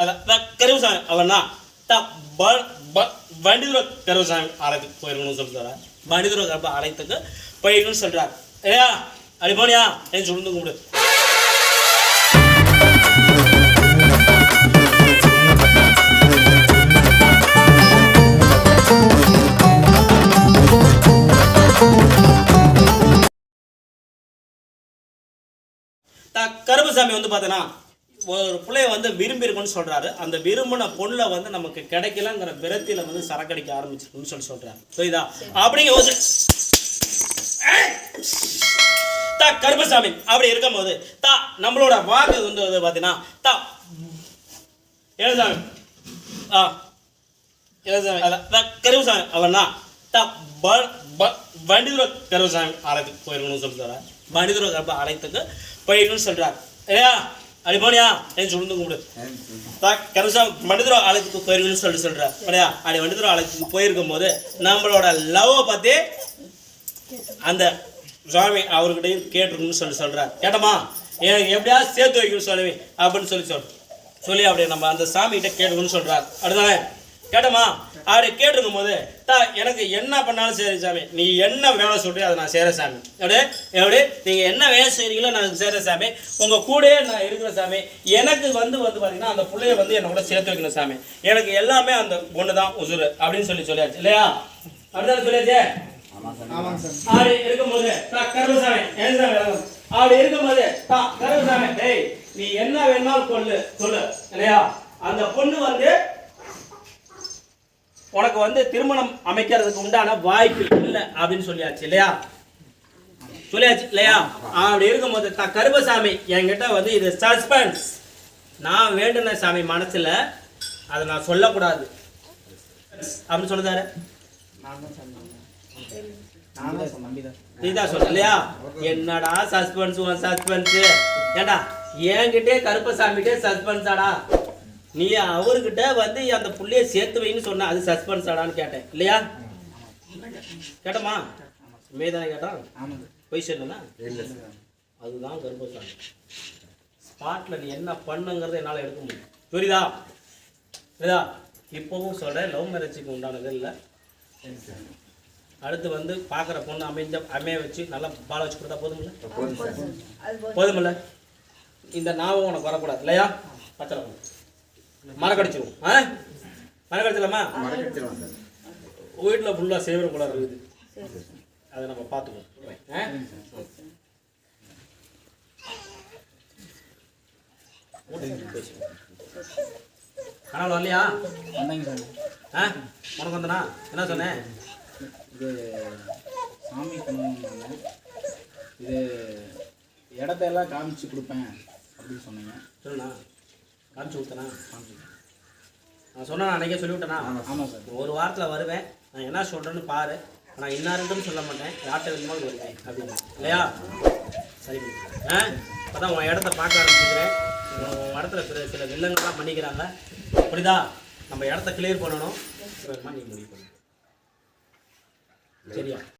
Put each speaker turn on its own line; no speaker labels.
அதான் கருவுசாமி அவனா வண்டிதுர கருவுசாமி ஆலயத்துக்கு போயிருக்கணும்னு சொல்றாரு. வண்டிதுர கருப்ப ஆலயத்துக்கு போயிருக்கணும்னு சொல்றாரு. ஏயா அப்படி போனியா என் சொல்லுங்க கும்பிடு. கருப்பசாமி வந்து பார்த்தீங்கன்னா ஒரு பிள்ளைய வந்து விரும்பி இருக்குன்னு சொல்றாரு. அந்த விரும்பின பொண்ணுல வந்து நமக்கு கிடைக்கலங்கிற விரத்தியில வந்து சரக்கடிக்க ஆரம்பிச்சிருக்குன்னு சொல்றாரு. புரியுதா? அப்படிங்க போது கருப்பசாமி அப்படி இருக்கும் போது நம்மளோட வாக்கு வந்து பார்த்தீங்கன்னா எழுதாமி கருப்பசாமி அவனா வண்டிதுர கருப்பசாமி ஆலயத்துக்கு போயிருக்கணும்னு சொல்றாரு. வண்டிதுர கருப்ப ஆலயத்துக்கு போயிருக்கணும்னு சொல்றாரு. ஏயா அப்படி போனியா என் சொல்லுங்க கும்பிடு. கருப்பசாமி வண்டிதுர ஆலயத்துக்கு போயிருக்கணும்னு சொல்றாரு. இல்லையா? அப்படி வண்டிதுர ஆலயத்துக்கு போயிருக்கும் போது நம்மளோட லவ்வை பத்தி அந்த சுவாமி அவர்கிட்டையும் கேட்டிருக்கணும்னு சொல்றாரு. கேட்டமா எனக்கு எப்படியாவது சேர்த்து வைக்கணும்னு சொல்லுவேன் அப்படின்னு சொல்லி அப்படியே நம்ம அந்த சாமிகிட்ட கேட்டுக்கணும்னு சொல்றாரு. அப்படிதானே? கேட்டமா அப்படி கேட்டிருக்கும் போது எனக்கு என்ன பண்ணாலும் சரி சாமி, நீ என்ன வேலை சொல்றியோ அதை நான் செய்கிறேன் சாமி. எப்படி நீங்கள் என்ன வேலை செய்கிறீங்களோ நான் செய்கிறேன் சாமி. உங்கள் கூடயே நான் இருக்கிற சாமி. எனக்கு வந்து பார்த்தீங்கன்னா அந்த பிள்ளைய வந்து என்னை கூட சேர்த்து வைக்கணும் சாமி. எனக்கு எல்லாமே அந்த பொண்ணு தான் உசுறு அப்படின்னு சொல்லியாச்சு. இல்லையா? அப்படிதான் சொல்லியாச்சு. அப்படி இருக்கும்போது கருப்பசாமி அப்படி இருக்கும்போது கருப்பசாமி டேய் நீ என்ன வேணாலும் சொல்லு. இல்லையா? அந்த பொண்ணு வந்து உனக்கு வந்து திருமணம் அமைக்கிறதுக்கு உண்டான வாய்ப்பு இல்லை அப்படின்னு சொல்லியாச்சு. இல்லையா? இல்லையா? அப்படி இருக்கும்போது கருப்பசாமி என்கிட்ட வந்து இது சஸ்பென்ஸ், நான் வேண்டுன சாமி மனசுல அதை நான் சொல்லக்கூடாது அப்படின்னு சொல்லுதாரு. நீதான் சொல்ல. இல்லையா? என்னடா சஸ்பென்ஸ் ஏண்டா என்கிட்டே கருப்பசாமிகிட்டே சஸ்பென்ஸாடா? நீ அவர்கிட்ட வந்து அந்த புள்ளைய சேர்த்து வைன்னு சொன்ன, அது சஸ்பென்ஸ் ஆடான்னு கேட்டேன். இல்லையா? கேட்டமா மேதானே கேட்டான். போய் சொன்னா அதுதான் கருப்பசாமி. ஸ்பாட்ல நீ என்ன பண்ணுங்கிறத என்னால் எடுக்க முடியும். புரியுதா? இப்போவும் சொல்றேன், லவ் மேரேஜுக்கு உண்டானது இல்லை. அடுத்து வந்து பார்க்குற பொண்ணு அமைய வச்சு நல்லா பால வச்சு கொடுத்தா போதுமில்ல? இந்த ஞாபகம் உனக்கு வரக்கூடாது. இல்லையா? பச்சை மரக்கடிச்சிருவோம். மரக்கடிச்சலாமா? வீட்டில் ஃபுல்லாக சேவர் குளர் இருக்குது, அதை நம்ம பார்த்துக்குவோம். ஆனால் வரலையா? உனக்கு வந்தனா என்ன சொன்னேன்?
இது சாமி பண்ணுவாங்க, இது இடத்தையெல்லாம் காமிச்சு கொடுப்பேன் அப்படின்னு சொன்னீங்க.
சொல்லுண்ணா. காமிச்சு கொடுத்தனா? நான் சொன்னேன், அன்றைக்கே சொல்லிவிட்டேனா?
ஆமாம் சார்.
ஒரு வாரத்தில் வருவேன், நான் என்ன சொல்கிறேன்னு பாரு. நான் இன்னாருன்னு சொல்ல மாட்டேன், யார்கிட்ட வேணுமாலும் வருவேன் அப்படின்னு. இல்லையா? சரி. இப்போ தான் உன் இடத்த பார்க்க ஆரம்பிச்சுக்கிறேன். உன் இடத்துல சில வில்லங்கள்லாம் பண்ணிக்கிறாங்க. புரியுதா? நம்ம இடத்த கிளியர் பண்ணணும். நீ முடிவு பண்ணு. சரியா?